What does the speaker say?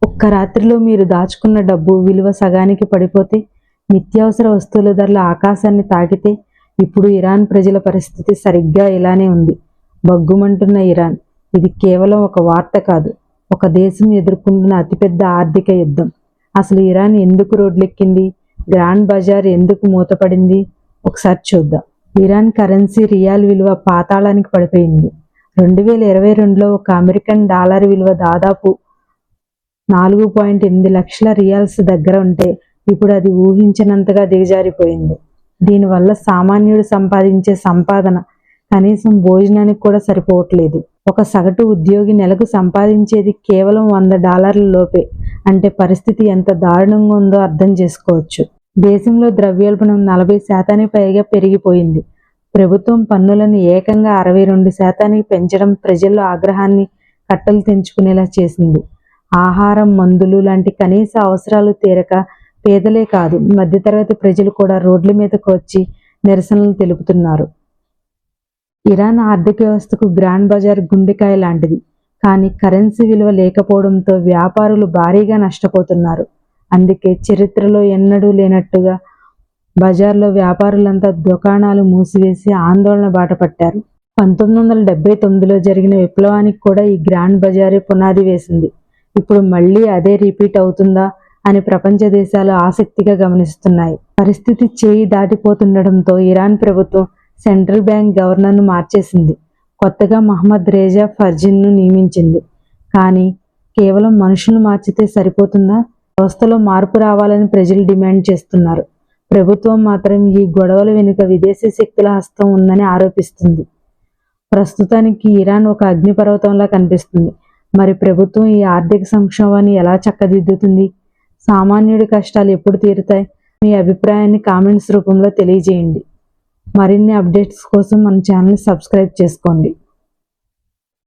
ఒక్క రాత్రిలో మీరు దాచుకున్న డబ్బు విలువ సగానికి పడిపోతే, నిత్యావసర వస్తువుల ధరల ఆకాశాన్ని తాకితే, ఇప్పుడు ఇరాన్ ప్రజల పరిస్థితి సరిగ్గా ఇలానే ఉంది. బగ్గుమంటున్న ఇరాన్. ఇది కేవలం ఒక వార్త కాదు, ఒక దేశం ఎదుర్కొంటున్న అతిపెద్ద ఆర్థిక యుద్ధం. అసలు ఇరాన్ ఎందుకు రోడ్లెక్కింది? గ్రాండ్ బజార్ ఎందుకు మూతపడింది? ఒకసారి చూద్దాం. ఇరాన్ కరెన్సీ రియాల్ విలువ పాతాళానికి పడిపోయింది. 2022లో ఒక అమెరికన్ డాలర్ విలువ దాదాపు 4.8 లక్షల రియాల్స్ దగ్గర ఉంటే, ఇప్పుడు అది ఊహించినంతగా దిగజారిపోయింది. దీనివల్ల సామాన్యుడు సంపాదించే సంపాదన కనీసం భోజనానికి కూడా సరిపోవట్లేదు. ఒక సగటు ఉద్యోగి నెలకు సంపాదించేది కేవలం $100 లోపే. అంటే పరిస్థితి ఎంత దారుణంగా ఉందో అర్థం చేసుకోవచ్చు. దేశంలో ద్రవ్యోల్బణం 40% పైగా పెరిగిపోయింది. ప్రభుత్వం పన్నులను ఏకంగా 62% పెంచడం ప్రజల్లో ఆగ్రహాన్ని కట్టలు తెంచుకునేలా చేసింది. ఆహారం, మందులు లాంటి కనీస అవసరాలు తీరక పేదలే కాదు, మధ్యతరగతి ప్రజలు కూడా రోడ్ల మీదకు వచ్చి నిరసనలు తెలుపుతున్నారు. ఇరాన్ ఆర్థిక వ్యవస్థకు గ్రాండ్ బజార్ గుండెకాయ లాంటిది. కానీ కరెన్సీ విలువ లేకపోవడంతో వ్యాపారులు భారీగా నష్టపోతున్నారు. అందుకే చరిత్రలో ఎన్నడూ లేనట్టుగా బజార్లో వ్యాపారులంతా దుకాణాలు మూసివేసి ఆందోళన బాట పట్టారు. 1979లో జరిగిన విప్లవానికి కూడా ఈ గ్రాండ్ బజారే పునాది వేసింది. ఇప్పుడు మళ్ళీ అదే రిపీట్ అవుతుందా అని ప్రపంచ దేశాలు ఆసక్తిగా గమనిస్తున్నాయి. పరిస్థితి చేయి దాటిపోతుండటంతో ఇరాన్ ప్రభుత్వం సెంట్రల్ బ్యాంక్ గవర్నర్ను మార్చేసింది. కొత్తగా మహమ్మద్ రేజా ఫర్జిన్ను నియమించింది. కానీ కేవలం మనుషులు మార్చితే సరిపోతుందా? వ్యవస్థలో మార్పు రావాలని ప్రజలు డిమాండ్ చేస్తున్నారు. ప్రభుత్వం మాత్రం ఈ గొడవల వెనుక విదేశీ శక్తుల హస్తం ఉందని ఆరోపిస్తుంది. ప్రస్తుతానికి ఇరాన్ ఒక అగ్నిపర్వతంలా కనిపిస్తుంది. మరి ప్రభుత్వం ఈ ఆర్థిక సంక్షోభాన్ని ఎలా చక్కదిద్దుతుంది? సామాన్యుడి కష్టాలు ఎప్పుడు తీరుతాయి? మీ అభిప్రాయాన్ని కామెంట్స్ రూపంలో తెలియజేయండి. మరిన్ని అప్డేట్స్ కోసం మన ఛానల్ని సబ్స్క్రైబ్ చేసుకోండి.